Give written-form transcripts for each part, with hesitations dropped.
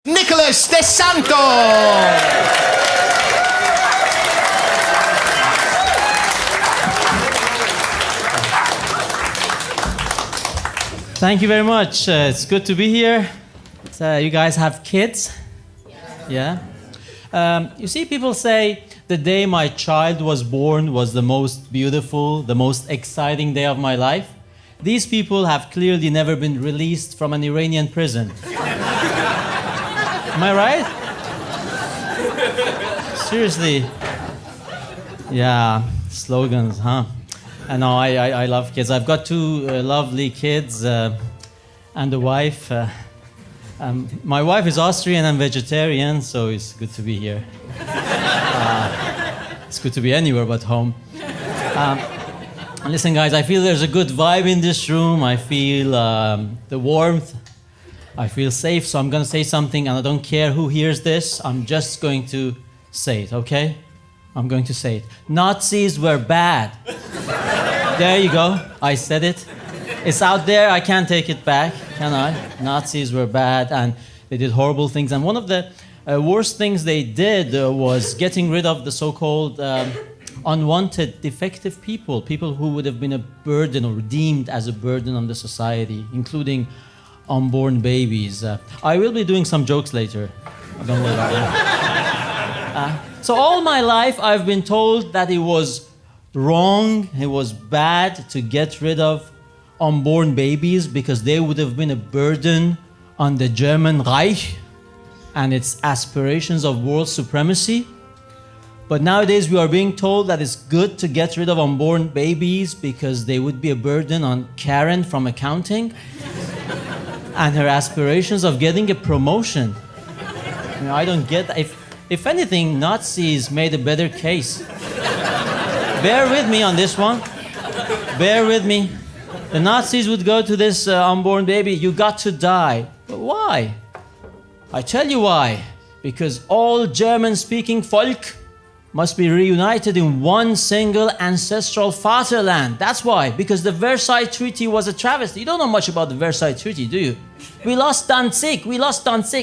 Veleglas-Test Santo! Thank you very much. It's good to be here. You guys have kids? Yeah? You see, people say the day my child was born was the most beautiful, the most exciting day of my life. These people have clearly never been released from an Iranian prison. Am I right? Seriously. Yeah, slogans, huh? I know, I love kids. I've got two lovely kids and a wife. My wife is Austrian and vegetarian, so it's good to be here. It's good to be anywhere but home. Listen, guys, I feel there's a good vibe in this room. I feel the warmth. I feel safe, so I'm going to say something, and I don't care who hears this. I'm just going to say it, okay? I'm going to say it. Nazis were bad. There you go. I said it. It's out there. I can't take it back, can I? Nazis were bad, and they did horrible things. And one of the worst things they did was getting rid of the so-called unwanted, defective people who would have been a burden or deemed as a burden on the society, including unborn babies. I will be doing some jokes later. Don't worry about it. So all my life, I've been told that it was wrong, it was bad to get rid of unborn babies because they would have been a burden on the German Reich and its aspirations of world supremacy. But nowadays we are being told that it's good to get rid of unborn babies because they would be a burden on Karen from accounting and her aspirations of getting a promotion. You know, I don't get that. If anything, Nazis made a better case. Bear with me on this one. Bear with me. The Nazis would go to this unborn baby, you got to die. But why? I tell you why. Because all German-speaking folk must be reunited in one single ancestral fatherland. That's why. Because the Versailles Treaty was a travesty. You don't know much about the Versailles Treaty, do you? We lost Danzig.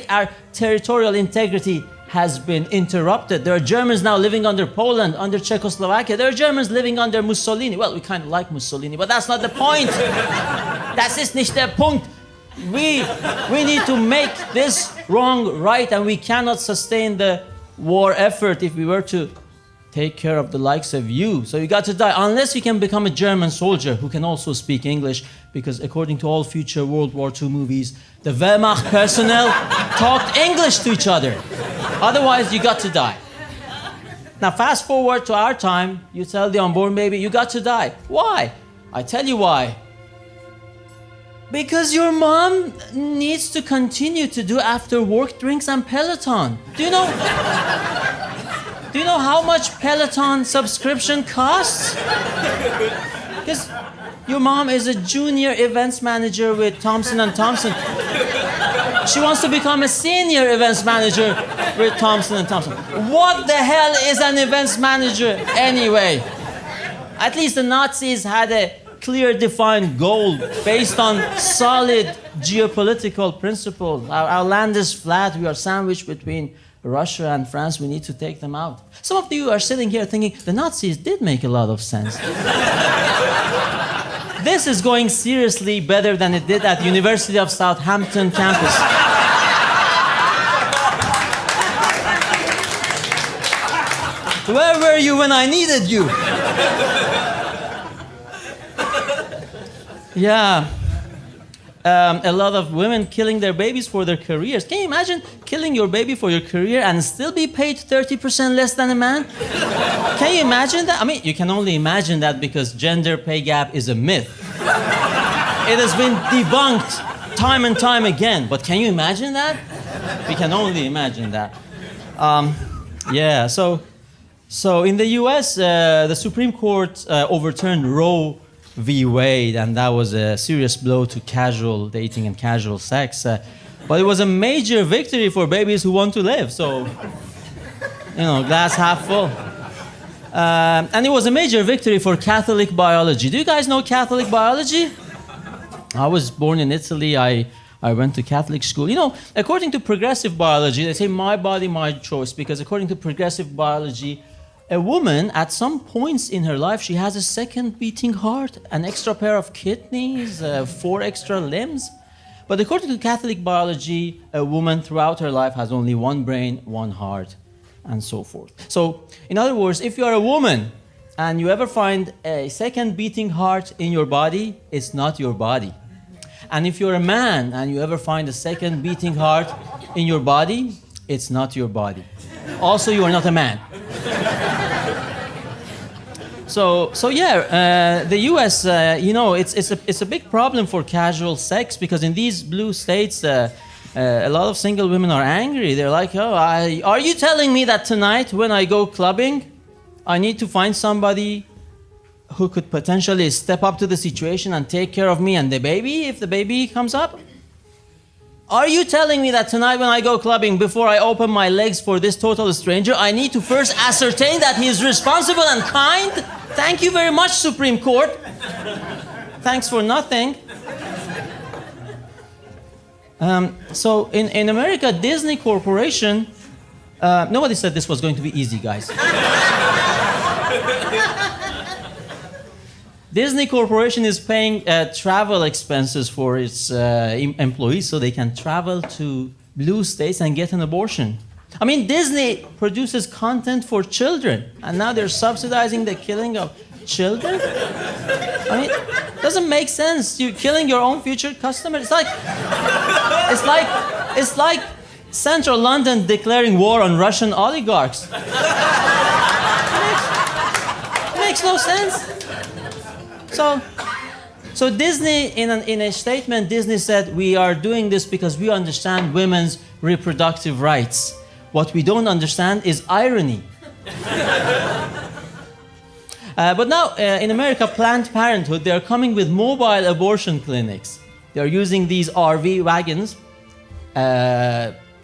Our territorial integrity has been interrupted. There are Germans now living under Poland, under Czechoslovakia. There are Germans living under Mussolini. Well, we kind of like Mussolini, but that's not the point. Das ist nicht der Punkt. We need to make this wrong right, and we cannot sustain the war effort if we were to take care of the likes of you. So you got to die, unless you can become a German soldier who can also speak English, because according to all future World War II movies, the Wehrmacht personnel talked English to each other. Otherwise, you got to die. Now, fast forward to our time, you tell the unborn baby, you got to die. Why? I tell you why. Because your mom needs to continue to do after work drinks and Peloton. Do you know how much Peloton subscription costs? Because your mom is a junior events manager with Thompson & Thompson. She wants to become a senior events manager with Thompson & Thompson. What the hell is an events manager anyway? At least the Nazis had a clear defined goal based on solid geopolitical principles. Our land is flat. We are sandwiched between Russia and France. We need to take them out. Some of you are sitting here thinking the Nazis did make a lot of sense. This is going seriously better than it did at University of Southampton campus. Where were you when I needed you? Yeah. A lot of women killing their babies for their careers. Can you imagine killing your baby for your career and still be paid 30% less than a man? Can you imagine that? I mean, you can only imagine that because gender pay gap is a myth. It has been debunked time and time again. But can you imagine that? We can only imagine that. Yeah, so in the US, the Supreme Court overturned Roe v. Wade, and that was a serious blow to casual dating and casual sex. But it was a major victory for babies who want to live. So, you know, glass half full. And it was a major victory for Catholic biology. Do you guys know Catholic biology? I was born in Italy. I I went to Catholic school. You know, according to progressive biology, they say my body, my choice, because according to progressive biology, a woman at some points in her life, she has a second beating heart, an extra pair of kidneys, 4 extra limbs. But according to Catholic biology, a woman throughout her life has only one brain, one heart, and so forth. So, in other words, if you are a woman and you ever find a second beating heart in your body, it's not your body. And if you're a man and you ever find a second beating heart in your body, it's not your body. Also, you are not a man. So yeah, the U.S. You know, it's a big problem for casual sex, because in these blue states, a lot of single women are angry. They're like, oh, are you telling me that tonight when I go clubbing, I need to find somebody who could potentially step up to the situation and take care of me and the baby if the baby comes up? Are you telling me that tonight when I go clubbing, before I open my legs for this total stranger, I need to first ascertain that he is responsible and kind? Thank you very much, Supreme Court. Thanks for nothing. So in America, Disney Corporation, nobody said this was going to be easy, guys. Disney Corporation is paying travel expenses for its employees so they can travel to blue states and get an abortion. I mean, Disney produces content for children, and now they're subsidizing the killing of children? I mean, it doesn't make sense. You're killing your own future customers. It's like Central London declaring war on Russian oligarchs. It makes no sense. So Disney, in a statement, Disney said, we are doing this because we understand women's reproductive rights. What we don't understand is irony. But now, in America, Planned Parenthood, they're coming with mobile abortion clinics. They're using these RV wagons,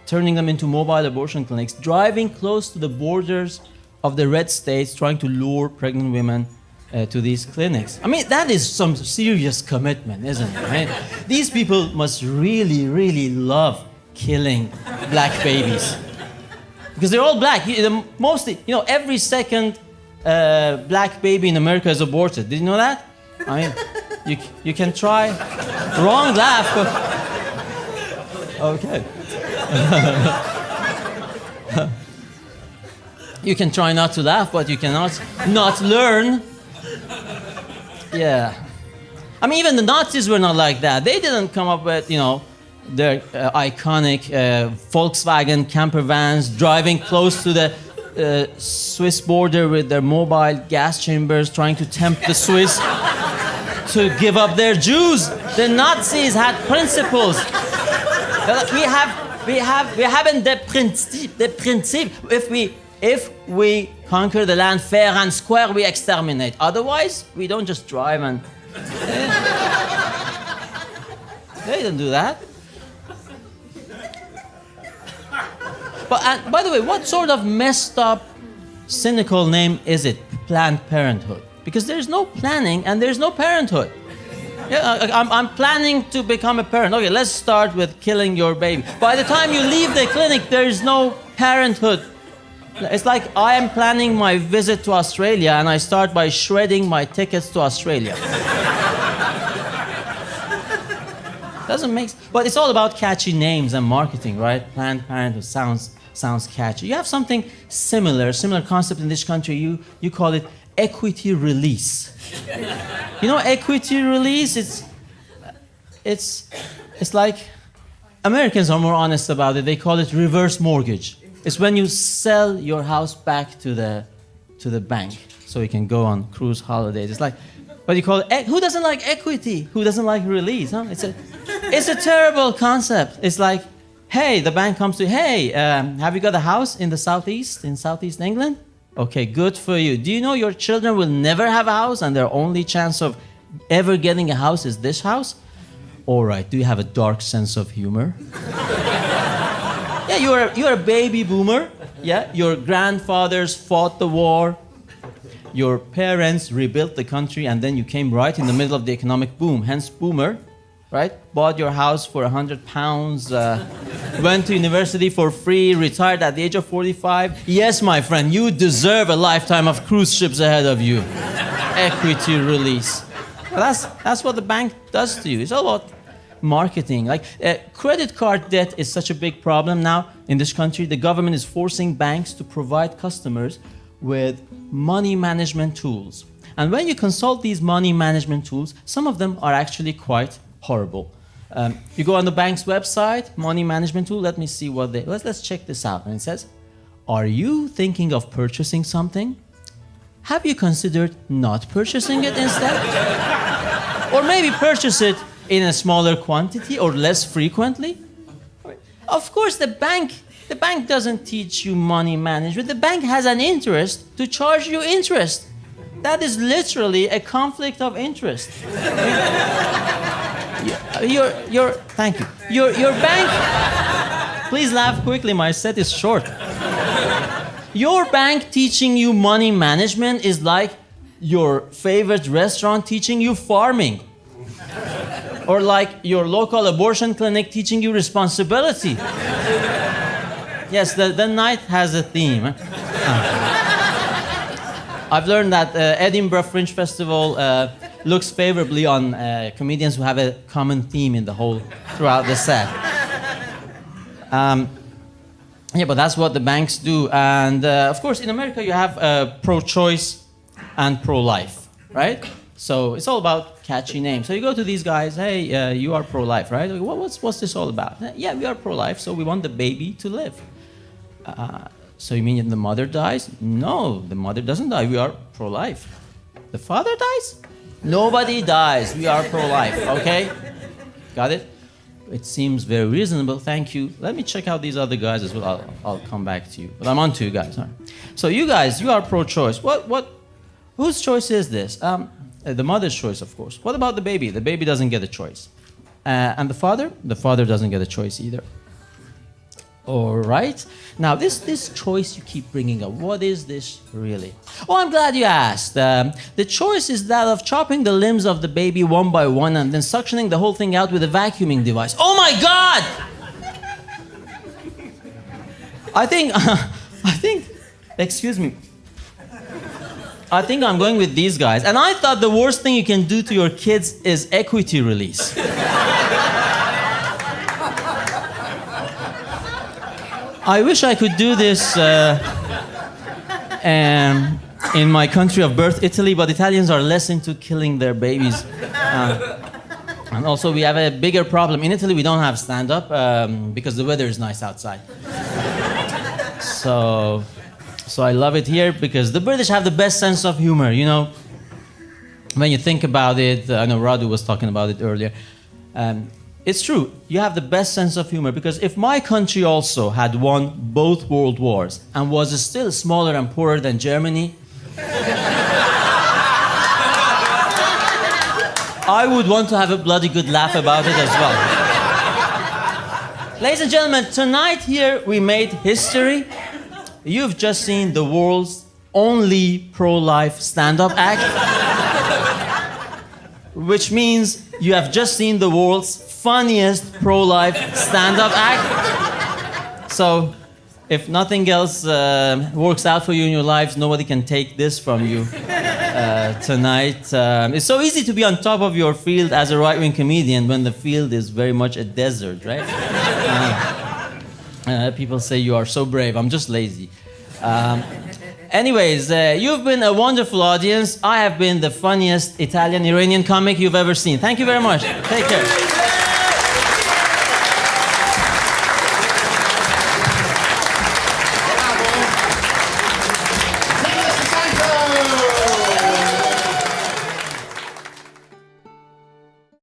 turning them into mobile abortion clinics, driving close to the borders of the red states, trying to lure pregnant women to these clinics. I mean, that is some serious commitment, isn't it? I mean, these people must really, really love killing black babies. Because they're all black. Mostly, you know, every second black baby in America is aborted. Did you know that? I mean, you can try. Wrong laugh, but... Okay. You can try not to laugh, but you cannot not learn. Yeah. I mean, even the Nazis were not like that. They didn't come up with, you know, their iconic Volkswagen camper vans driving close to the Swiss border with their mobile gas chambers, trying to tempt the Swiss to give up their Jews. The Nazis had principles. We haven't the principle. If we conquer the land fair and square, we exterminate. Otherwise, we don't just drive and... They didn't do that. But by the way, what sort of messed up, cynical name is it? Planned Parenthood. Because there's no planning and there's no parenthood. Yeah, I'm planning to become a parent. Okay, let's start with killing your baby. By the time you leave the clinic, there is no parenthood. It's like I am planning my visit to Australia and I start by shredding my tickets to Australia. Doesn't make sense. But it's all about catchy names and marketing, right? Planned Parenthood sounds catchy. You have something similar concept in this country. You call it equity release. You know, equity release, it's like Americans are more honest about it. They call it reverse mortgage. It's when you sell your house back to the bank so you can go on cruise holidays. It's like, what do you call it? Who doesn't like equity? Who doesn't like release? Huh? It's a terrible concept. It's like, hey, the bank comes to you, hey, have you got a house in Southeast England? Okay, good for you. Do you know your children will never have a house and their only chance of ever getting a house is this house? All right, do you have a dark sense of humor? Yeah, you're a baby boomer. Yeah, your grandfathers fought the war. Your parents rebuilt the country, and then you came right in the middle of the economic boom, hence boomer. right? Bought your house for £100, went to university for free, retired at the age of 45. Yes, my friend, you deserve a lifetime of cruise ships ahead of you. Equity release. But that's what the bank does to you. It's all about marketing. Like credit card debt is such a big problem now in this country. The government is forcing banks to provide customers with money management tools. And when you consult these money management tools, some of them are actually quite horrible. You go on the bank's website, money management tool. Let me see what they. Let's check this out. And it says, "Are you thinking of purchasing something? Have you considered not purchasing it instead? Or maybe purchase it in a smaller quantity or less frequently?" Of course, the bank doesn't teach you money management. The bank has an interest to charge you interest. That is literally a conflict of interest. Thank you. Your bank, please laugh quickly, my set is short. Your bank teaching you money management is like your favorite restaurant teaching you farming. Or like your local abortion clinic teaching you responsibility. Yes, the night has a theme. I've learned that Edinburgh Fringe Festival looks favorably on comedians who have a common theme in the whole, throughout the set. Yeah, but that's what the banks do. And of course, in America, you have Pro-Choice and Pro-Life, right? So it's all about catchy names. So you go to these guys, hey, you are pro-life, right? What's this all about? Yeah, we are pro-life, so we want the baby to live. So you mean the mother dies? No, the mother doesn't die. We are pro-life. The father dies? Nobody dies. We are pro-life, okay? Got it? It seems very reasonable. Thank you. Let me check out these other guys as well. I'll come back to you. But I'm on to you guys. All right. So you guys, you are pro-choice. Whose choice is this? The mother's choice, of course. What about the baby? The baby doesn't get a choice. And the father? The father doesn't get a choice either. All right. Now, this choice you keep bringing up, what is this really? Oh, I'm glad you asked. The choice is that of chopping the limbs of the baby one by one and then suctioning the whole thing out with a vacuuming device. Oh my God! I think, excuse me. I think I'm going with these guys. And I thought the worst thing you can do to your kids is equity release. I wish I could do this in my country of birth, Italy, but Italians are less into killing their babies. And also, we have a bigger problem. In Italy, we don't have stand-up because the weather is nice outside. So I love it here because the British have the best sense of humor, you know. When you think about it, I know Radu was talking about it earlier. It's true, you have the best sense of humor because if my country also had won both world wars and was still smaller and poorer than Germany, I would want to have a bloody good laugh about it as well. Ladies and gentlemen, tonight here we made history. You've just seen the world's only pro-life stand-up act, which means you have just seen the world's funniest pro-life stand-up act. So, if nothing else works out for you in your lives, nobody can take this from you tonight. It's so easy to be on top of your field as a right-wing comedian when the field is very much a desert, right? People say you are so brave. I'm just lazy. Anyways, you've been a wonderful audience. I have been the funniest Italian-Iranian comic you've ever seen. Thank you very much. Take care.